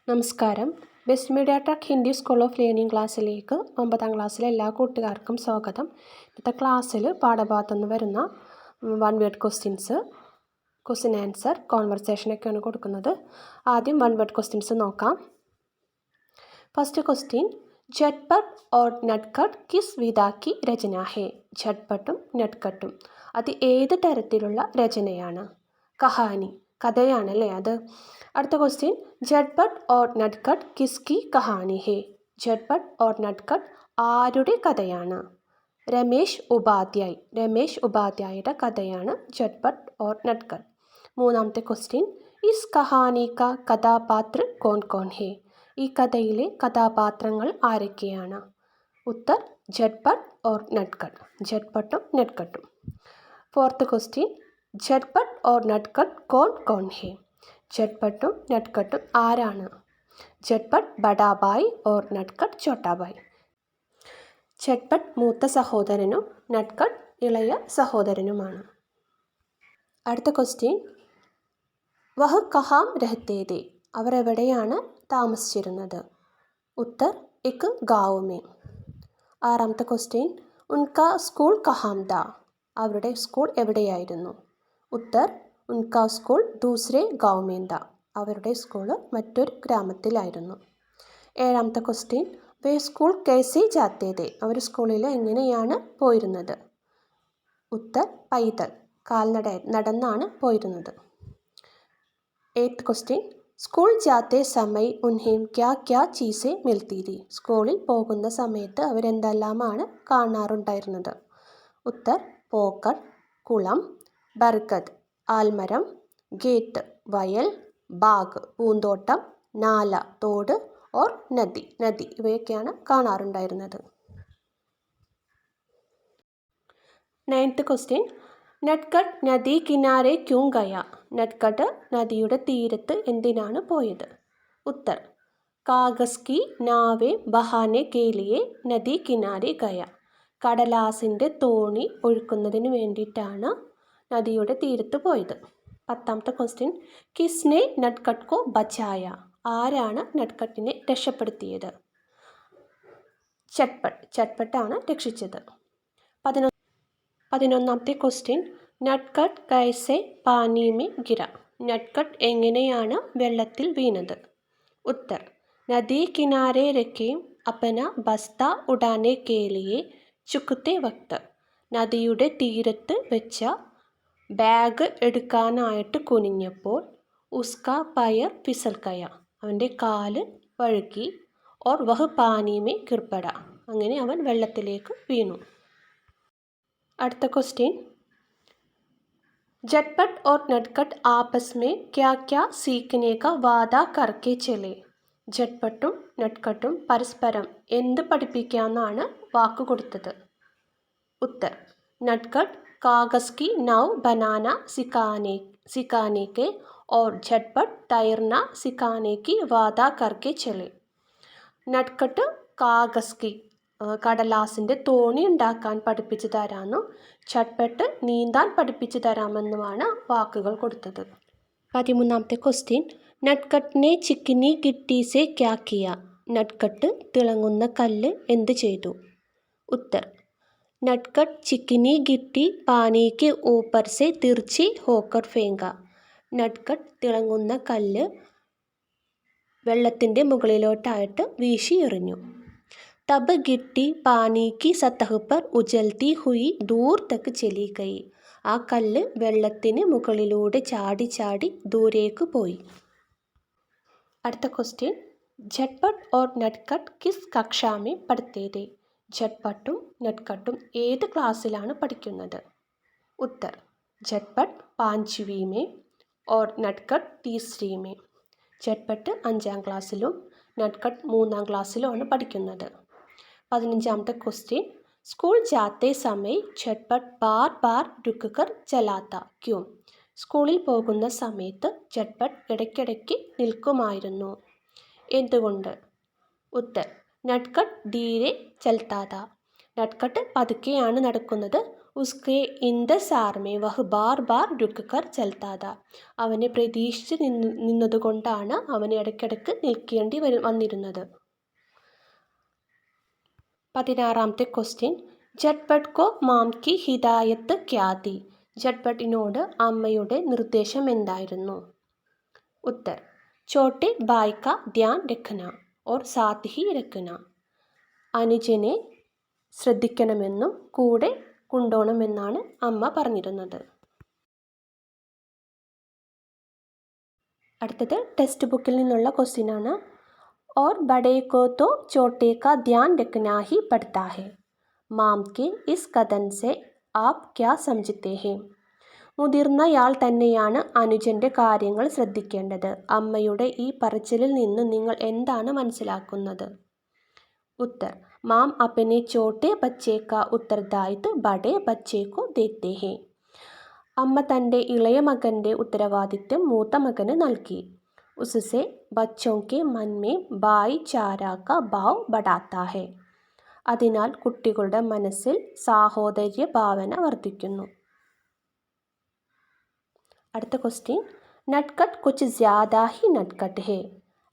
നമസ്കാരം. Best media tech Hindi school of learning ക്ലാസ്സിലേക്ക് 9ാം ക്ലാസ്സിലെ എല്ലാ കൂട്ടുകാർക്കും സ്വാഗതം. ഇന്നത്തെ ക്ലാസ്സിൽ പാഠഭാഗത്തു നിന്ന് വരുന്ന one word questions, question answer, കോൺവെർസേഷനൊക്കെയാണ് കൊടുക്കുന്നത്. ആദ്യം വൺ വേർഡ് ക്വസ്റ്റ്യൻസ് നോക്കാം. ഫസ്റ്റ് ക്വസ്റ്റ്യൻ, झटपट और नटखट किस विधा की രചന ഹേ? ഝട്പട്ടും നട്കട്ടും അത് ഏത് തരത്തിലുള്ള രചനയാണ്? കഹാനി, കഥയാണല്ലേ അത്. അടുത്ത ക്വസ്റ്റ്യൻ, झटपट और नटखट किसकी कहानी है? झटपट और नटखट ആരുടെ കഥയാണ്? രമേശ് ഉപാധ്യായയുടെ കഥയാണ് झटपट और नटखट. മൂന്നാമത്തെ ക്വസ്റ്റ്യൻ, ഇസ് കഹാനി കാ കഥാപാത്ര കോൺ കോൺ ഹേ? ഈ കഥയിലെ കഥാപാത്രങ്ങൾ ആരൊക്കെയാണ്? ഉത്തർ, झटपट और नटखट, झटपട്ടും നട്കട്ടും. ഫോർത്ത് ക്വസ്റ്റ്യൻ, झटपट और नटखट കോൺ കോൺ ഹേ? झटपട്ടും നട്കട്ടും ആരാണ്? झटपट ബഡാ ഭായ് और नटखट छोटा ഭായ്. झटपट മൂത്ത സഹോദരനും നട്കട്ട് ഇളയ സഹോദരനുമാണ്. അടുത്ത ക്വസ്റ്റ്യൻ, വഹ് കഹാം രഹത്തെ थे? അവർ എവിടെയാണ് താമസിച്ചിരുന്നത്? ഉത്തർ, എക് ഗാവ് മേ. ആറാമത്തെ ക്വസ്റ്റ്യൻ, ഉൻകാ സ്കൂൾ കഹാം ഥാ? അവരുടെ സ്കൂൾ എവിടെയായിരുന്നു? ഉത്തർ, ഉൻകാ സ്കൂൾ ദൂസരെ ഗാവ് മേ ഥാ. അവരുടെ സ്കൂൾ മറ്റൊരു ഗ്രാമത്തിലായിരുന്നു. ഏഴാമത്തെ ക്വസ്റ്റ്യൻ, വേ സ്കൂൾ കൈസെ ജാത്തെ थे? അവർ സ്കൂളിൽ എങ്ങനെയാണ് പോയിരുന്നത്? ഉത്തർ, പൈതൽ, നടന്നാണ് പോയിരുന്നത്. എയ്ത്ത് ക്വസ്റ്റ്യൻ, സ്കൂൾ ജാത്തെ സമയ് ഉൻഹേം ക്യാ ക്യാ ചീസെ മിൽത്തി തി? സ്കൂളിൽ പോകുന്ന സമയത്ത് അവരെന്തെല്ലാമാണ് കാണാറുണ്ടായിരുന്നത്? ഉത്തർ, പോക്കർ, കുളം, ബർഗദ്, ആൽമരം, ഗേറ്റ്, വയൽ, ബാഗ്, പൂന്തോട്ടം, നാല, തോട്, ഓർ നദി, ഇവയൊക്കെയാണ് കാണാറുണ്ടായിരുന്നത്. നയൻത്ത് ക്വസ്റ്റ്യൻ, നട്കട്ട് നദി കിനാരെ ക്യൂ ഗയ? നട്കട്ട് നദിയുടെ തീരത്ത് എന്തിനാണ് പോയത്? ഉത്തർ, കാഗസ് കി നാവെ ബഹാനെ കെ ലിയെ നദി കിനാരെ ഗയ. കടലാസിൻ്റെ തോണി ഒഴുക്കുന്നതിന് വേണ്ടിയിട്ടാണ് നദിയുടെ തീരത്ത് പോയത്. പത്താമത്തെ ക്വസ്റ്റ്യൻ, കിസ്നെ നട്കട്ട് കോ ബച്ചായ? ആരാണ് നട്കട്ടിനെ രക്ഷപ്പെടുത്തിയത്? ചട്പട്ടാണ് രക്ഷിച്ചത്. 11ാമത്തെ ക്വസ്റ്റ്യൻ, നട്കട്ട് കൈസെ പാനി മേ ഗിര? നട്കട്ട് എങ്ങനെയാണ് വെള്ളത്തിൽ വീണത്? ഉത്തർ, നദി കിനാരെ രഖേ അപന ബസ്ത ഉഡാനെ കെ ലിയെ ചുക്കത്തെ വക്ത്. നദിയുടെ തീരത്ത് വെച്ച ബാഗ് എടുക്കാനായിട്ട് കുനിഞ്ഞപ്പോൾ ഉസ്കാ പയർ ഫിസൽ ഗയ, അവൻ്റെ കാല് വഴുക്കി. ഓർ വഹ് പാനി മേ ഗിർപട, അങ്ങനെ അവൻ വെള്ളത്തിലേക്ക് വീണു. അടുത്ത ക്വസ്റ്റ്യൻ, झटपट और नटखट आपस में क्या क्या सीखने का वादा करके चले? झटपട്ടും നട്കട്ടും പരസ്പരം എന്ത് പഠിപ്പിക്കാമെന്നാണ് വാക്ക് കൊടുത്തത്? ഉത്തർ, നട്കട്ട് കാഗസ് കി നൗ ബനാന സിഖാനെ കെ और झटपट तैरना सिखाने की वादा करके चले. നട്കട്ട് കാഗസ് കി, കടലാസിൻ്റെ തോണി ഉണ്ടാക്കാൻ പഠിപ്പിച്ചു തരാമെന്നും झटपट നീന്താൻ പഠിപ്പിച്ചു തരാമെന്നുമാണ് വാക്കുകൾ കൊടുത്തത്. 13ാമത്തെ ക്വസ്റ്റ്യൻ, നട്കട്ടിനെ ചിക്കനി ഗിട്ടി സെ ക്യാ കിയ? നട്കട്ട് തിളങ്ങുന്ന കല്ല് എന്ത് ചെയ്തു? ഉത്തർ, നട്കട്ട് ചിക്കനി ഗിട്ടി പാനി കെ ഊപ്പർ സെ തിർച്ചി ഹോക്കർ ഫേങ്ക. നട്കട്ട് തിളങ്ങുന്ന കല്ല് വെള്ളത്തിൻ്റെ മുകളിലോട്ടായിട്ട് വീശി എറിഞ്ഞു. तब गिट्टी पानी की सतह पर उछलती हुई दूर तक चली गई. ആ കല്ല് വെള്ളത്തിന് മുകളിലൂടെ ചാടി ചാടി ദൂരേക്ക് പോയി. അടുത്ത ക്വസ്റ്റ്യൻ, झटपट और नटखट किस कक्षा में पढ़ते थे? झटपട്ടും നട്കട്ടും ഏത് ക്ലാസ്സിലാണ് പഠിക്കുന്നത്? ഉത്തർ, झटपट 5वीं में और नटखट 3री में. झटपട്ട് 5ാം ക്ലാസ്സിലും നട്കട്ട് 3ാം ക്ലാസ്സിലുമാണ് പഠിക്കുന്നത്. 15ാമത്തെ ക്വസ്റ്റ്യൻ, സ്കൂൾ ജാത്തെ സമയ് झटपट ബാർ ബാർ രുക്ക് കർ ചലാത്ത ക്യൂ? സ്കൂളിൽ പോകുന്ന സമയത്ത് झटपट ഇടയ്ക്കിടയ്ക്ക് നിൽക്കുമായിരുന്നു, എന്തുകൊണ്ട്? ഉത്തർ, നട്കട്ട് ധീരെ ചൽത്താ ഥാ. നട്കട്ട് പതുക്കെയാണ് നടക്കുന്നത്, उसके इंतजार में वह बार बार रुक कर चलता था. അവനെ പ്രതീക്ഷിച്ച് നിന്നതുകൊണ്ടാണ് അവന് ഇടയ്ക്കിടയ്ക്ക് നിൽക്കേണ്ടി വന്നിരുന്നത്. 16ാമത്തെ ക്വസ്റ്റ്യൻ. ജട്ട്പട്ട് കോ മാം കി ഹിദായത്ത് ക്യാ തി? ജട്ട്പട്ടിനോട് അമ്മയുടെ നിർദ്ദേശം എന്തായിരുന്നു? ഉത്തർ. ചോട്ടെ ഭായ് കാ ധ്യാൻ രഖ്ന ഓർ സാത്ത് ഹി രഖ്ന. അനുജനെ ശ്രദ്ധിക്കണമെന്നും കൂടെ കൊണ്ടുപോകണമെന്നാണ് അമ്മ പറഞ്ഞിരുന്നത്. അടുത്തത് ടെക്സ്റ്റ് ബുക്കിൽ നിന്നുള്ള ക്വസ്റ്റ്യൻ ആണ്. और बड़े को तो छोटे का ध्यान रखना ही पड़ता है. माम के इस कथन से आप क्या समझते हैं? മുതിർന്നയാൾ തന്നെയാണ് അനുജൻ്റെ കാര്യങ്ങൾ ശ്രദ്ധിക്കേണ്ടത്. അമ്മയുടെ ഈ പറച്ചിലിൽ നിന്ന് നിങ്ങൾ എന്താണ് മനസ്സിലാക്കുന്നത്? ഉത്തർ. മാം अपने छोटे बच्चे का उत्तरदायित्व बड़े बच्चे को देते हैं. അമ്മ തൻ്റെ ഇളയ മകൻ്റെ ഉത്തരവാദിത്വം മൂത്ത മകന് നൽകി. उससे बच्चों के मन में भाईचारा का भाव बढ़ाता है. അതിനാൽ കുട്ടികളുടെ മനസ്സിൽ സാഹോദര്യ ഭാവന വർദ്ധിക്കുന്നു. അടുത്ത ക്വസ്റ്റ്യൻ. നട്ട്ഖട്ട് കുച്ച് ജ്യാദാ ഹി നട്ട്ഖട്ട് ഹേ.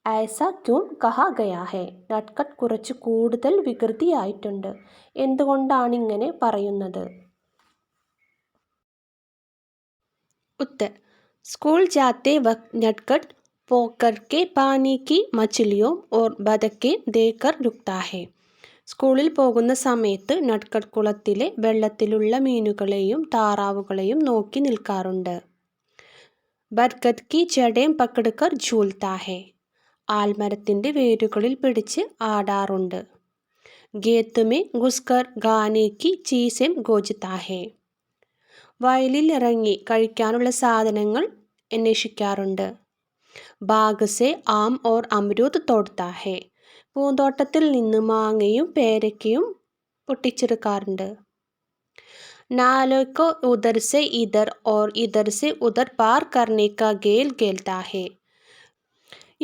ऐसा क्यों कहा गया है? നട്ട്ഖട്ട് കുറച്ച് കൂടുതൽ വികൃതിയായിട്ടുണ്ട്. എന്തുകൊണ്ടാണ് ഇങ്ങനെ പറയുന്നത്? उत्तर. स्कूल जाते वक्त नटखट पोकर के पानी की मछलियों और बतखें देखकर रुकता है. സ്കൂളിൽ പോകുന്ന സമയത്ത് നട്ട്ഖട്ട് കുളത്തിലെ വെള്ളത്തിലുള്ള മീനുകളെയും താറാവുകളെയും നോക്കി നിൽക്കാറുണ്ട്. ബർഗത് കി ജടേം പക്കടുക്കർ ഝൂൽത്താ ഹെ. ആൽമരത്തിൻ്റെ വേരുകളിൽ പിടിച്ച് ആടാറുണ്ട്. ഗേത്ത് മേ ഘുസ്കർ ഖാനെ കി ചീസേം ഗോജത്താ ഹെ. വയലിൽ ഇറങ്ങി കഴിക്കാനുള്ള സാധനങ്ങൾ അന്വേഷിക്കാറുണ്ട്. ബാഗ് സെ ആം ഓർ അമരൂദ് തോട്ത്താ ഹെ. പൂന്തോട്ടത്തിൽ നിന്ന് മാങ്ങയും പേരയ്ക്കയും പൊട്ടിച്ചെടുക്കാറുണ്ട്. നാലോ ഉദർ സെ ഇധർ ഓർ ഇധർ സെ ഉദർ പാർ കർനെ കാ ഖേൽ ഖേൽത്താ ഹെ.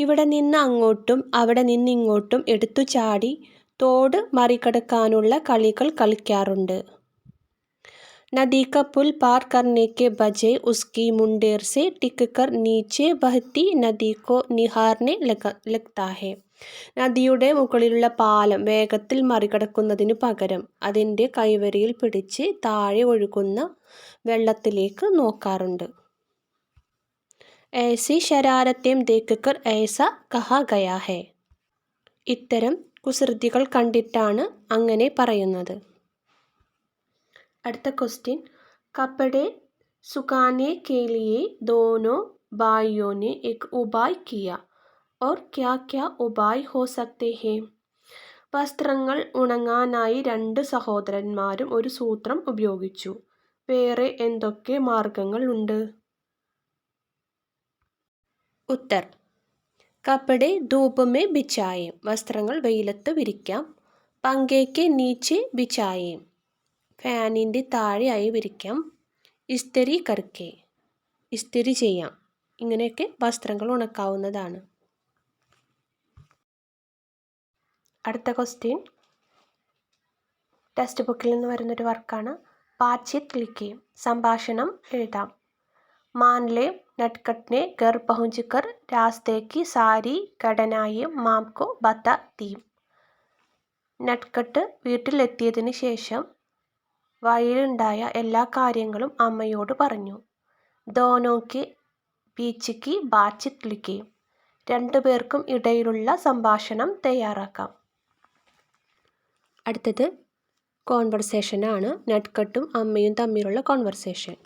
ഇവിടെ നിന്ന് അങ്ങോട്ടും അവിടെ നിന്നിങ്ങോട്ടും എടുത്തു ചാടി തോട് മറികടക്കാനുള്ള കളികൾ കളിക്കാറുണ്ട്. नदी का पुल पार करने के बजाय उसकी मुंडेर से टिककर नीचे बहती नदी को निहारने लगता है. നദിയുടെ മുകളിലുള്ള പാലം വേഗത്തിൽ മറികടക്കുന്നതിനു പകരം അതിൻ്റെ കൈവരിയിൽ പിടിച്ച് താഴെ ഒഴുകുന്ന വെള്ളത്തിലേക്ക് നോക്കാറുണ്ട്. ऐसी शरारतें देखकर ऐसा कहा गया है. ഇത്തരം കുസൃതികൾ കണ്ടിട്ടാണ് അങ്ങനെ പറയുന്നത്. അടുത്ത ക്വസ്റ്റ്യൻ. कपड़े सुखाने के लिए दोनों भाइयों ने एक उपाय किया और क्या क्या उपाय हो सकते हैं? വസ്ത്രങ്ങൾ ഉണങ്ങാനായി രണ്ട് സഹോദരന്മാരും ഒരു സൂത്രം ഉപയോഗിച്ചു. വേറെ എന്തൊക്കെ മാർഗങ്ങൾ ഉണ്ട്? ഉത്തർ. കപ്പടെ ധൂപ് മേ ബിഛായേ. വസ്ത്രങ്ങൾ വെയിലത്ത് വിരിക്കാം. പങ്കേക്ക് നീച്ചെ ബിഛായേ. ഫാനിൻ്റെ താഴെയായി വിരിക്കാം. ഇസ്തിരി കർക്കെ. ഇസ്തിരി ചെയ്യാം. ഇങ്ങനെയൊക്കെ വസ്ത്രങ്ങൾ ഉണക്കാവുന്നതാണ്. അടുത്ത ക്വസ്റ്റ്യൻ. ടെക്സ്റ്റ് ബുക്കിൽ നിന്ന് വരുന്നൊരു വർക്കാണ്. ബാത്ചീത് ലിഖേ. സംഭാഷണം എഴുതാം. मान ले नटखट ने घर पहुंचकर रास्ते की सारी घटनाएं माम को बता दी. നട്ട്ഖട്ട് വീട്ടിലെത്തിയതിന് ശേഷം വഴിയിലുണ്ടായ എല്ലാ കാര്യങ്ങളും അമ്മയോട് പറഞ്ഞു. ദോനോ കെ ബീച്ച് കി ബാത്ചീത് ലിഖേ. രണ്ടുപേർക്കും ഇടയിലുള്ള സംഭാഷണം തയ്യാറാക്കാം. അടുത്തത് കോൺവെർസേഷനാണ്. നട്ട്ഖട്ടും അമ്മയും തമ്മിലുള്ള കോൺവെർസേഷൻ.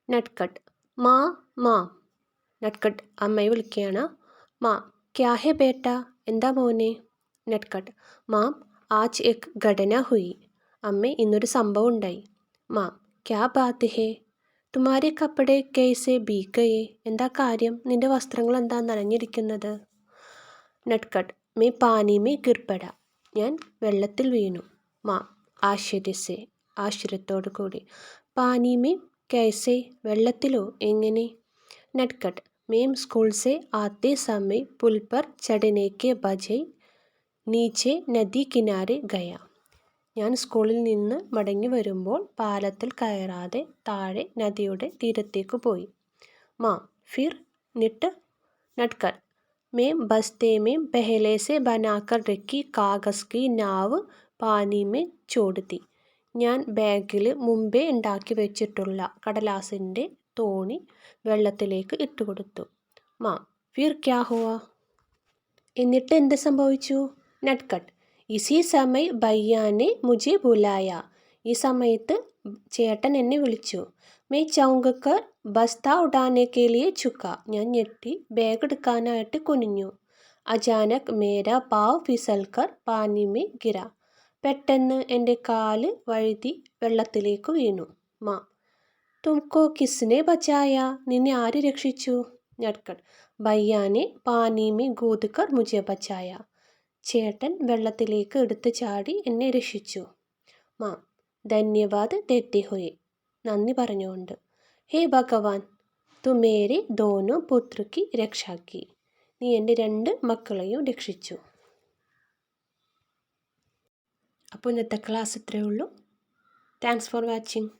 നട്ട്ഖട്ട്. മാ മാ. നട്ട്ഖട്ട് അമ്മയെ വിളിക്കുകയാണ്. മാ ക്യാ ഹെ ബേട്ട. എന്താ മോനെ? നട്ട്ഖട്ട്. മാം ആജ് എക് ഘടന ഹുയി. അമ്മേ ഇന്നൊരു സംഭവം ഉണ്ടായി. മാം ക്യാ ബാത് ഹെ. തുമാരെ കപ്പടെ കൈസെ ഭീഗ് ഗയേ. എന്താ കാര്യം? നിന്റെ വസ്ത്രങ്ങൾ എന്താ നനഞ്ഞിരിക്കുന്നത്? നട്ട്ഖട്ട്. മേ പാനി മേ ഗിർപട. ഞാൻ വെള്ളത്തിൽ വീണു. മാം ആശ്ചര്യസെ. ആശ്ചര്യത്തോടു കൂടി. പാനി മേ കൈസെ. വെള്ളത്തിലോ? എങ്ങനെ? നട്ട്ഖട്ട്. മേം സ്കൂൾ സെ ആത്തെ സമയ പുൽ പർ ചढ़ने के बजाय नीचे നദി കിനാരെ ഗയ. ഞാൻ സ്കൂളിൽ നിന്ന് മടങ്ങി വരുമ്പോൾ പാലത്തിൽ കയറാതെ താഴെ നദിയുടെ തീരത്തേക്ക് പോയി. മാം ഫിർ നിട്ട് നട്കർ मैं बस्ते में पहले से बनाकर रखी कागज़ की नाव पानी में छोड़ दी. ഞാൻ ബാഗിൽ മുമ്പേ ഉണ്ടാക്കി വെച്ചിട്ടുള്ള കടലാസിൻ്റെ തോണി വെള്ളത്തിലേക്ക് ഇട്ടുകൊടുത്തു. മാം ഫിർ ക്യാ ഹുവ? എന്നിട്ട് എന്ത് സംഭവിച്ചു? നട്കട്ട് ഇസി സമയ ഭയ്യാനെ മുझे ബുലായ. ഈ സമയത്ത് ചേട്ടൻ എന്നെ വിളിച്ചു. मैं चौंक कर बस्ता उठाने के लिए झुका. ഞാൻ ഞെട്ടി ബാഗ് എടുക്കാനായിട്ട് കുനിഞ്ഞു. അചാനക് മേരാ പാവ് ഫിസൽ കർ പാനി മേ ഗിര. പെട്ടെന്ന് എൻ്റെ കാല് വഴുതി വെള്ളത്തിലേക്ക് വീണു. മാം തുംകോ കിസ്നെ ബച്ചായ? നിന്നെ ആര് രക്ഷിച്ചു? നട്കട്ട് ഭയ്യാനെ പാനി മേ കൂദ് കർ മുझे ബച്ചായ. ചേട്ടൻ വെള്ളത്തിലേക്ക് എടുത്തു ചാടി എന്നെ രക്ഷിച്ചു. മാം ധന്യവാദ് ദേത്തെ ഹുയെ. നന്ദി പറഞ്ഞുകൊണ്ട്. ഹേ ഭഗവാൻ തു മേരെ ദോനോ പുത്ര കി രക്ഷാക്കി. നീ എൻ്റെ 2 മക്കളെയും രക്ഷിച്ചു. അപ്പോൾ ഇന്നത്തെ ക്ലാസ് ഇത്രയേ ഉള്ളൂ. Thanks for watching.